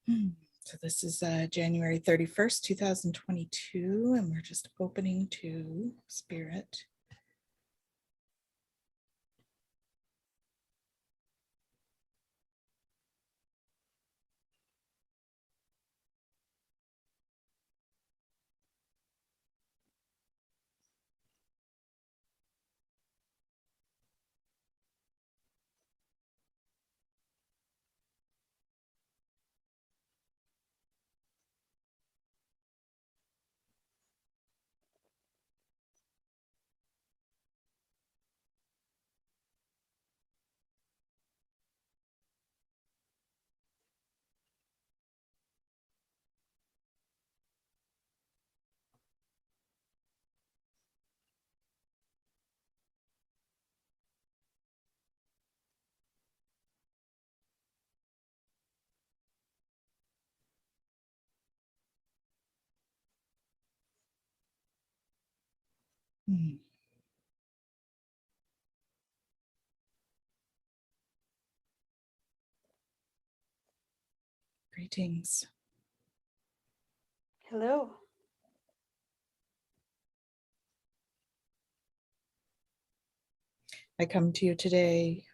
So this is January 31st, 2022, and we're just opening to Spirit. Greetings. Hello. I come to you today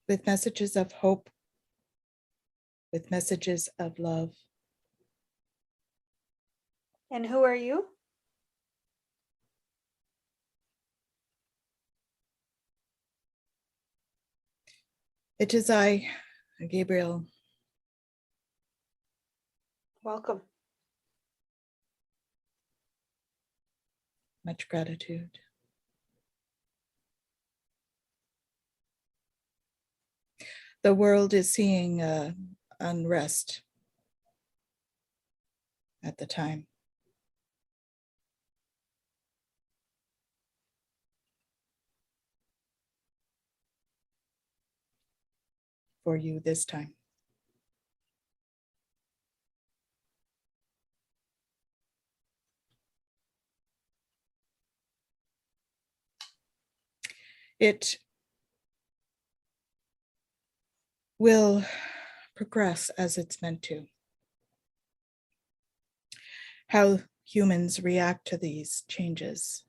with messages of hope, with messages of love. And who are you? It is I, Gabriel. Welcome. Much gratitude. The world is seeing unrest at the time. For you this time. It will progress as it's meant to. How humans react to these changes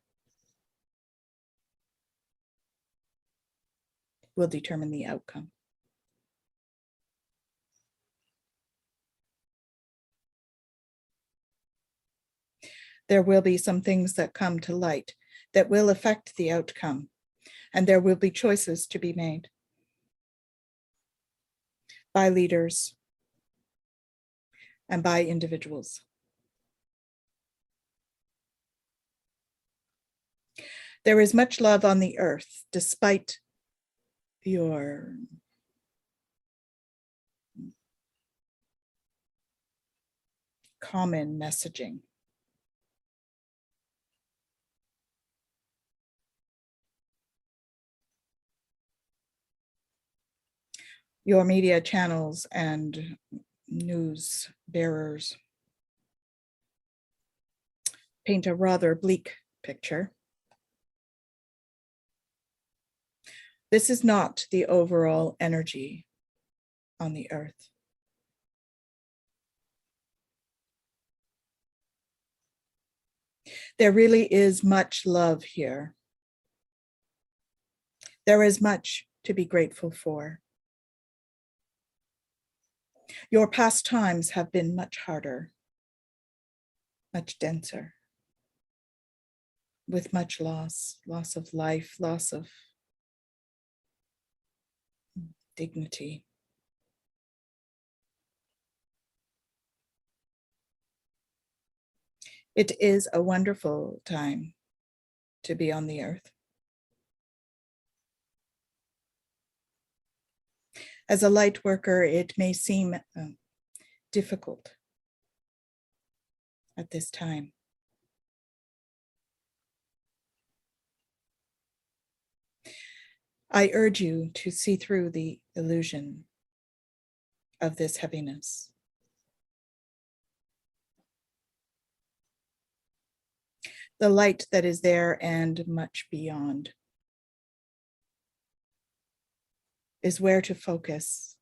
will determine the outcome. There will be some things that come to light that will affect the outcome, and there will be choices to be made by leaders and by individuals. There is much love on the earth, despite your common messaging. Your media channels and news bearers paint a rather bleak picture. This is not the overall energy on the earth. There really is much love here. There is much to be grateful for. Your past times have been much harder, much denser, with much loss of life, loss of dignity. It is a wonderful time to be on the earth. As a light worker, it may seem difficult at this time. I urge you to see through the illusion of this heaviness. The light that is there and much beyond is where to focus.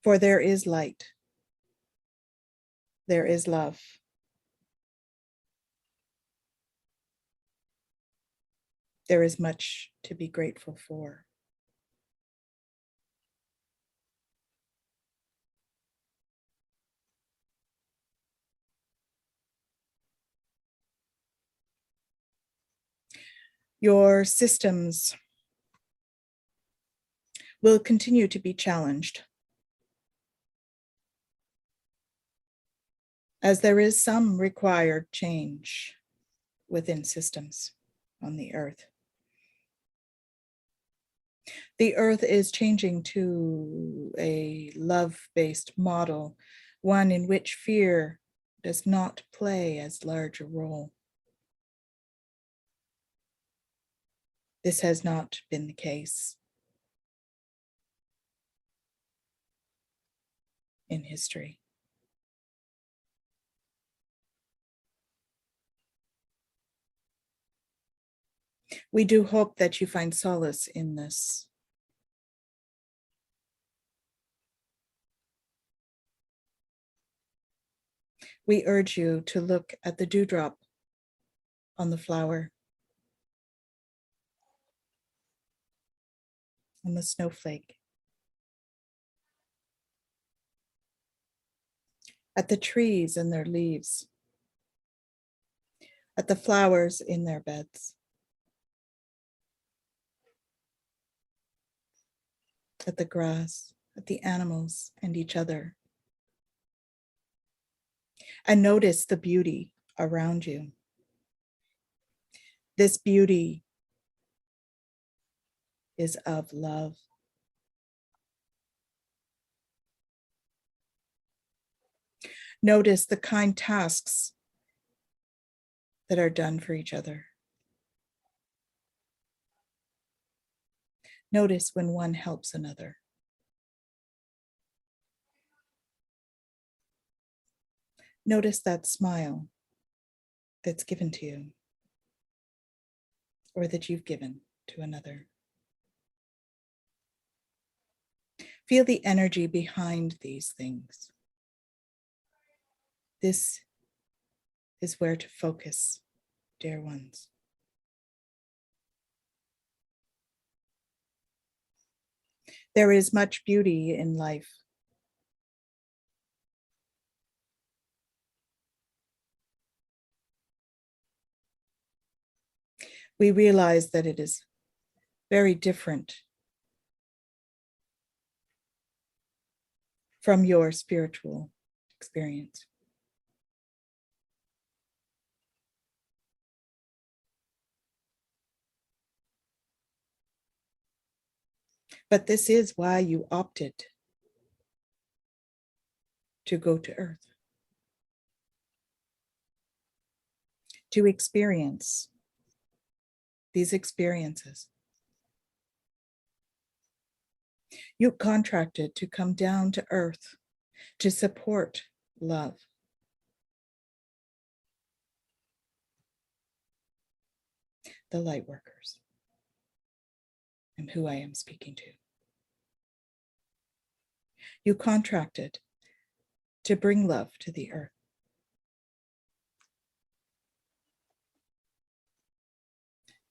For there is light. There is love. There is much to be grateful for. Your systems will continue to be challenged, as there is some required change within systems on the earth. The earth is changing to a love-based model, one in which fear does not play as large a role. This has not been the case in history. We do hope that you find solace in this. We urge you to look at the dewdrop on the flower, on the snowflake, at the trees and their leaves, at the flowers in their beds, at the grass, at the animals and each other. And notice the beauty around you. This beauty is of love. Notice the kind tasks that are done for each other. Notice when one helps another. Notice that smile that's given to you, or that you've given to another. Feel the energy behind these things. This is where to focus, dear ones. There is much beauty in life. We realize that it is very different from your spiritual experience. But this is why you opted to go to Earth, to experience these experiences. You contracted to come down to Earth to support love. The light workers, and who I am speaking to. You contracted to bring love to the earth.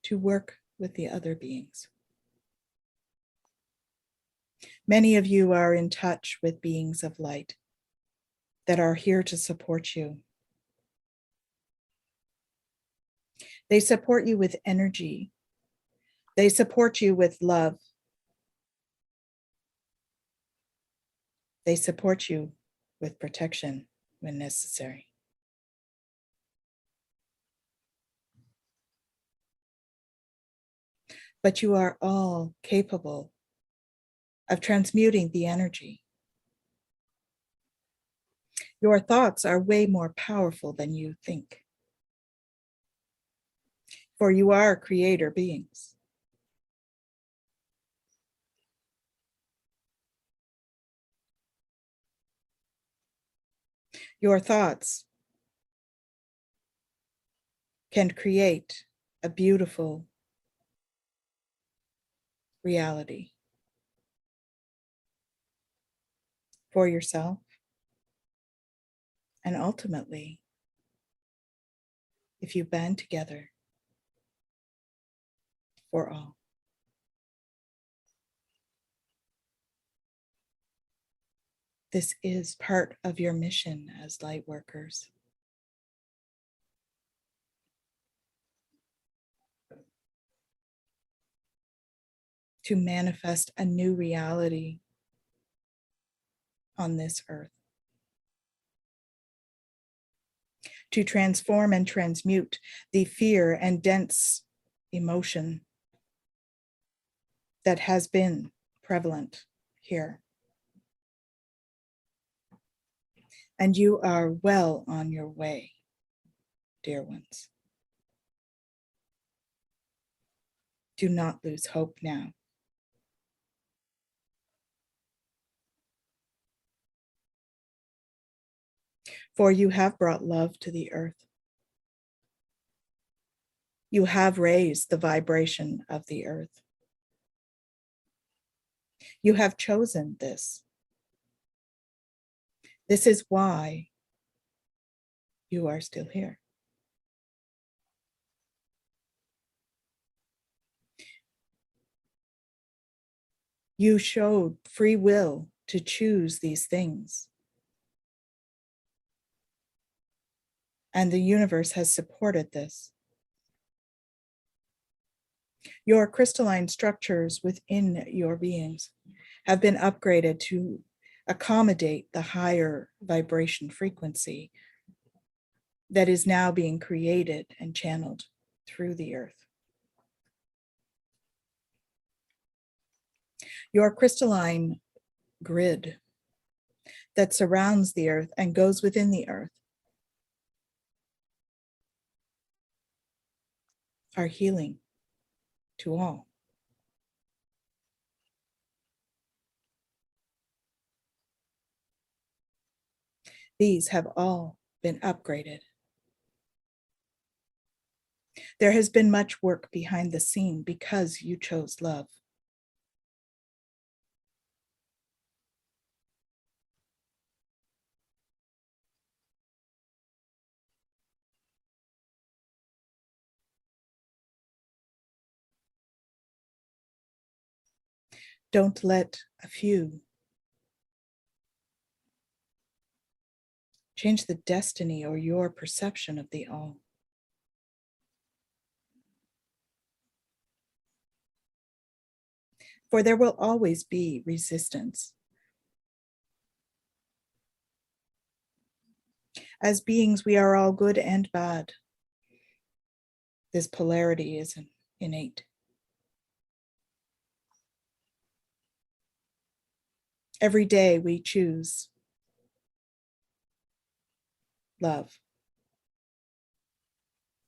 To work with the other beings. Many of you are in touch with beings of light that are here to support you. They support you with energy. They support you with love. They support you with protection when necessary. But you are all capable of transmuting the energy. Your thoughts are way more powerful than you think. For you are creator beings. Your thoughts can create a beautiful reality for yourself, and ultimately, if you band together, for all. This is part of your mission as light workers. To manifest a new reality on this earth. To transform and transmute the fear and dense emotion that has been prevalent here. And you are well on your way, dear ones. Do not lose hope now. For you have brought love to the earth. You have raised the vibration of the earth. You have chosen this. This is why you are still here. You showed free will to choose these things. And the universe has supported this. Your crystalline structures within your beings have been upgraded to accommodate the higher vibration frequency that is now being created and channeled through the earth. Your crystalline grid that surrounds the earth and goes within the earth are healing to all. These have all been upgraded. There has been much work behind the scene because you chose love. Don't let a few change the destiny or your perception of the all. For there will always be resistance. As beings, we are all good and bad. This polarity is innate. Every day we choose love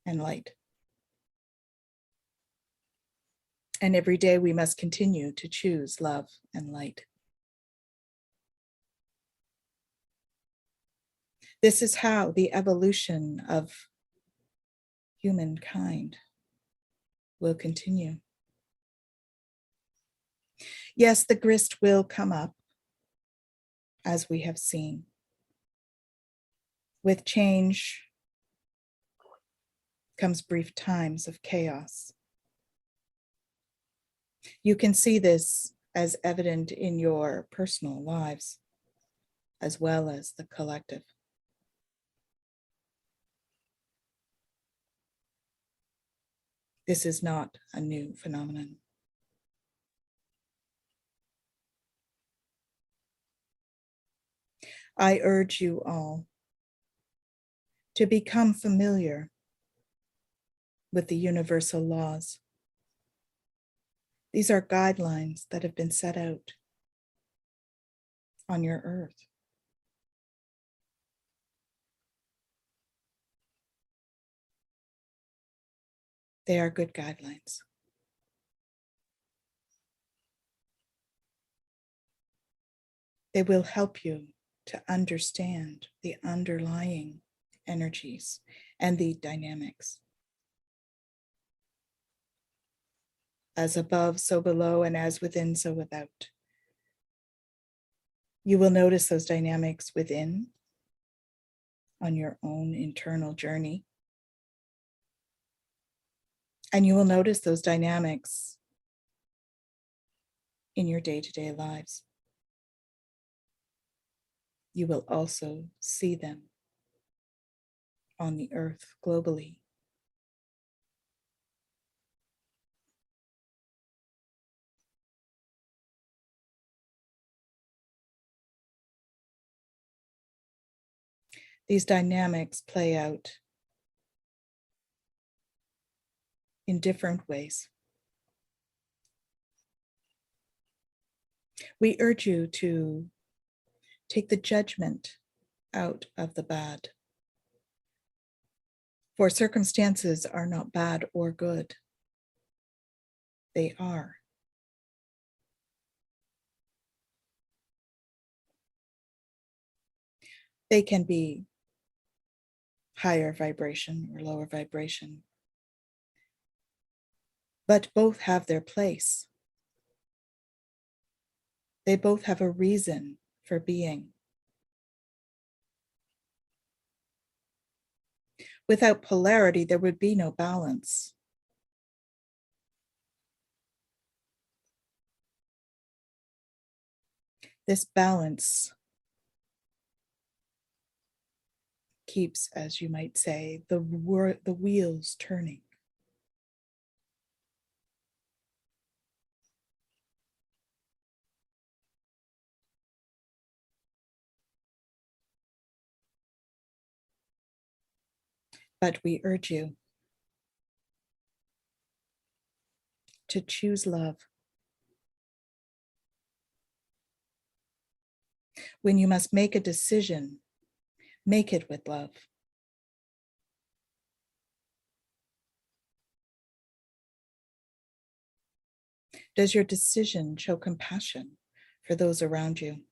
and light. And every day we must continue to choose love and light. This is how the evolution of humankind will continue. Yes, the grist will come up, as we have seen. With change comes brief times of chaos. You can see this as evident in your personal lives, as well as the collective. This is not a new phenomenon. I urge you all to become familiar with the universal laws. These are guidelines that have been set out on your earth. They are good guidelines. They will help you to understand the underlying energies and the dynamics. As above, so below, and as within, so without. You will notice those dynamics within on your own internal journey. And you will notice those dynamics in your day-to-day lives. You will also see them on the earth globally. These dynamics play out in different ways. We urge you to take the judgment out of the bad. For circumstances are not bad or good. They are. They can be higher vibration or lower vibration, but both have their place. They both have a reason for being. Without polarity, there would be no balance. This balance keeps, as you might say, the wheels turning. But we urge you to choose love. When you must make a decision, make it with love. Does your decision show compassion for those around you?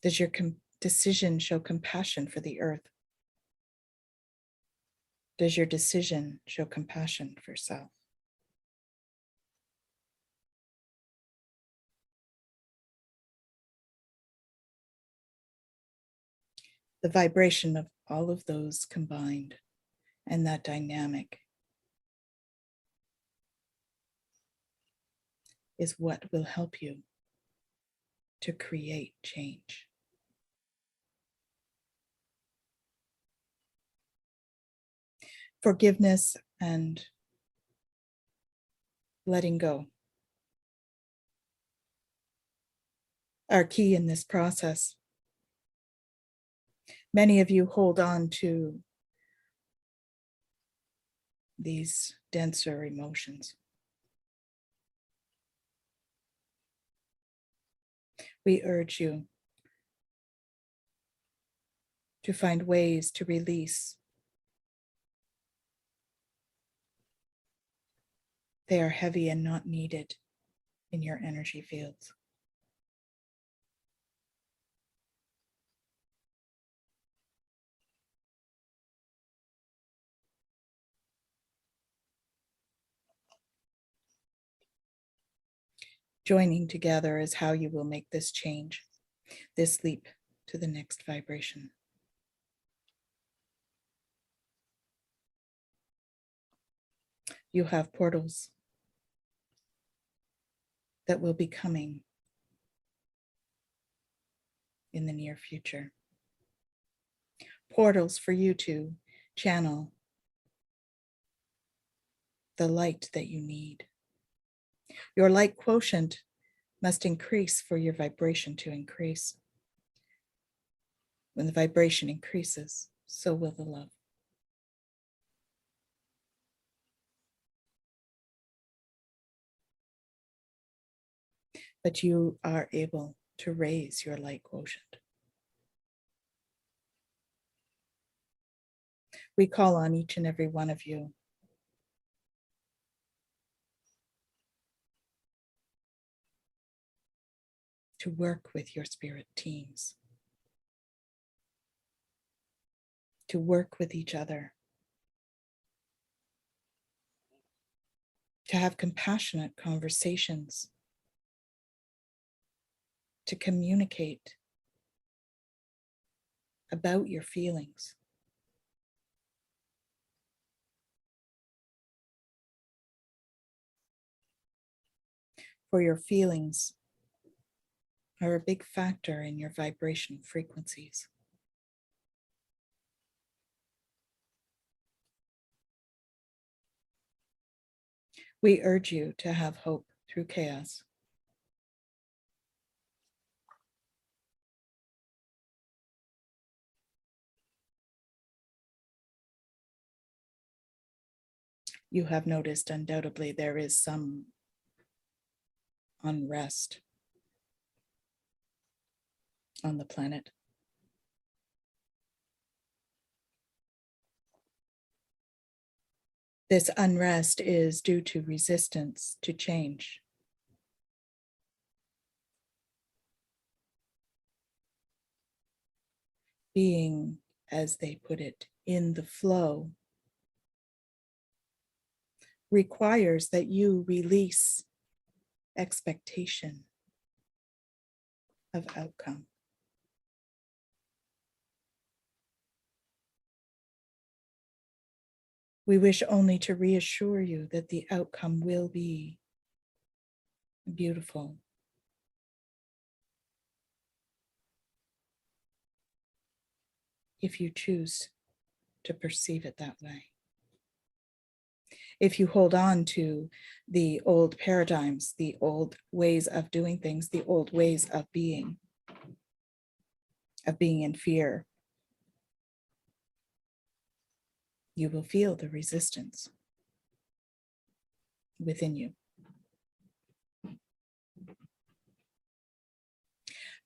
Does your decision show compassion for the earth? Does your decision show compassion for self? The vibration of all of those combined and that dynamic is what will help you to create change. Forgiveness and letting go are key in this process. Many of you hold on to these denser emotions. We urge you to find ways to release. They are heavy and not needed in your energy fields. Joining together is how you will make this change, this leap to the next vibration. You have portals that will be coming in the near future. Portals for you to channel the light that you need. Your light quotient must increase for your vibration to increase. When the vibration increases, so will the love. But you are able to raise your light quotient. We call on each and every one of you to work with your spirit teams, to work with each other, to have compassionate conversations, to communicate about your feelings. For your feelings are a big factor in your vibration frequencies. We urge you to have hope through chaos. You have noticed, undoubtedly, there is some unrest on the planet. This unrest is due to resistance to change. Being, as they put it, in the flow requires that you release expectation of outcome. We wish only to reassure you that the outcome will be beautiful. If you choose to perceive it that way. If you hold on to the old paradigms, the old ways of doing things, the old ways of being in fear, you will feel the resistance within you.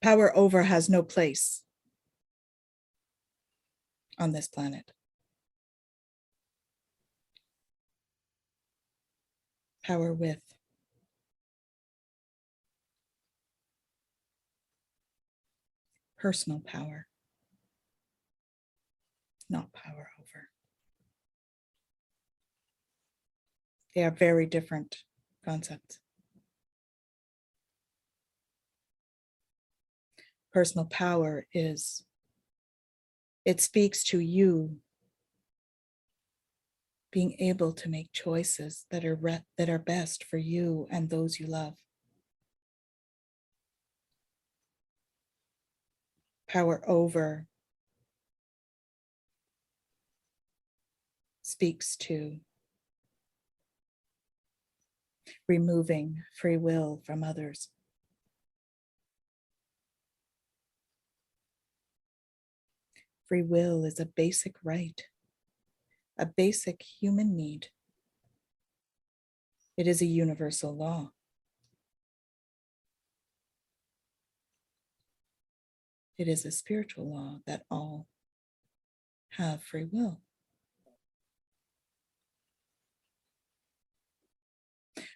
Power over has no place on this planet. Power with. Personal power, not power over. They are very different concepts. Personal power it speaks to you being able to make choices that are best for you and those you love. Power over speaks to removing free will from others. Free will is a basic right, a basic human need. It is a universal law. It is a spiritual law that all have free will.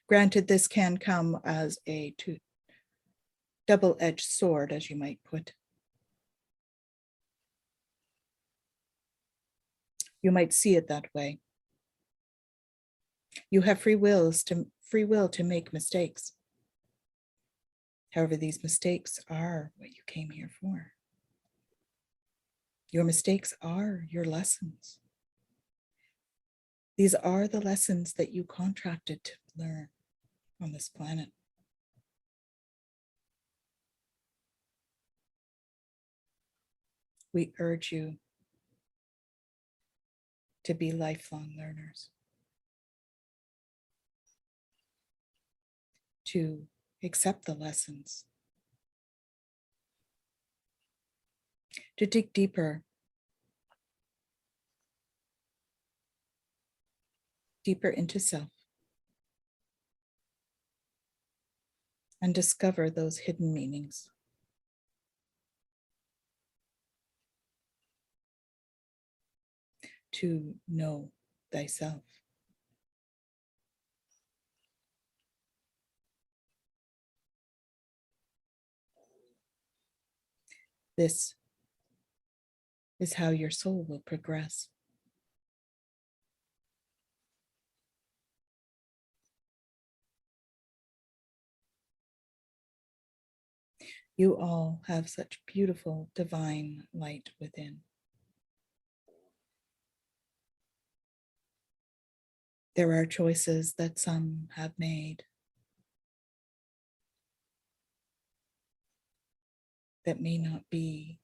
Granted, this can come as a double-edged sword, as you might put. You might see it that way. You have free will to make mistakes. However, these mistakes are what you came here for. Your mistakes are your lessons. These are the lessons that you contracted to learn on this planet. We urge you to be lifelong learners, to accept the lessons, to dig deeper into self, and discover those hidden meanings. To know thyself. This is how your soul will progress. You all have such beautiful divine light within. There are choices that some have made that may not be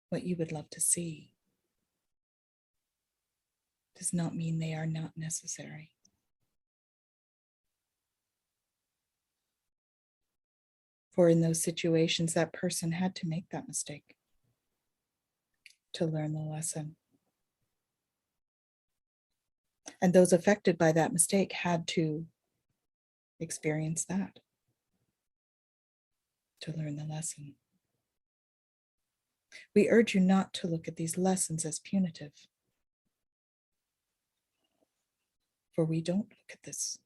what you would love to see. Does not mean they are not necessary. For in those situations, that person had to make that mistake to learn the lesson. And those affected by that mistake had to experience that to learn the lesson. We urge you not to look at these lessons as punitive, for we don't look at this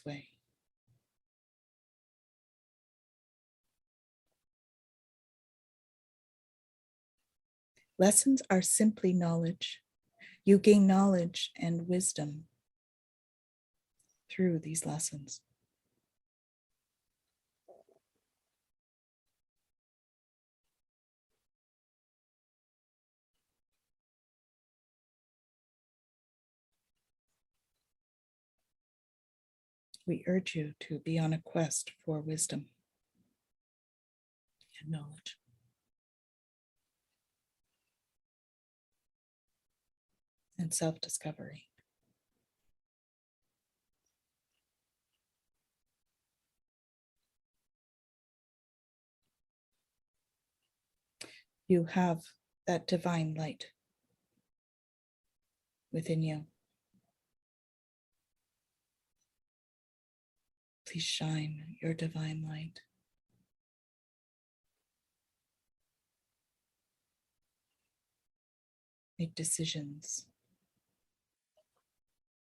way. Lessons are simply knowledge. You gain knowledge and wisdom through these lessons. We urge you to be on a quest for wisdom and knowledge. And self-discovery. You have that divine light within you. Please shine your divine light. Make decisions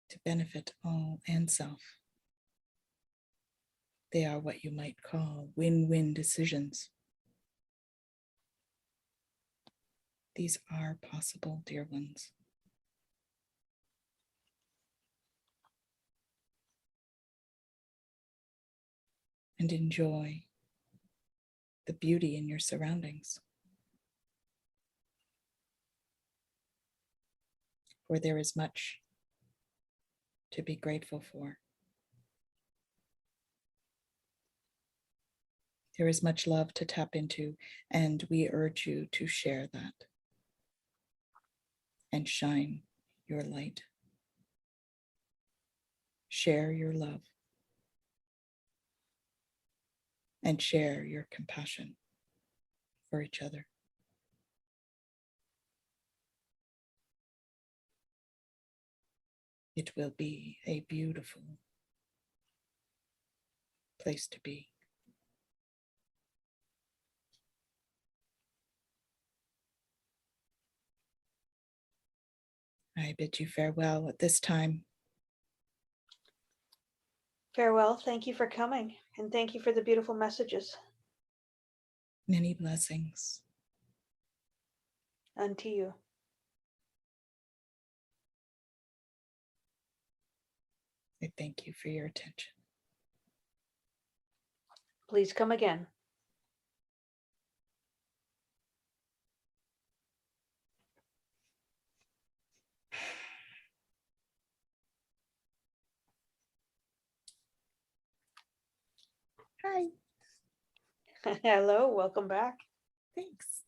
to benefit all and self. They are what you might call win-win decisions. These are possible, dear ones. And enjoy the beauty in your surroundings. For there is much to be grateful for. There is much love to tap into, and we urge you to share that and shine your light. Share your love and share your compassion for each other. It will be a beautiful place to be. I bid you farewell at this time. Farewell. Thank you for coming, and thank you for the beautiful messages. Many blessings. Unto you. I thank you for your attention. Please come again. Hi. Hello, welcome back. Thanks.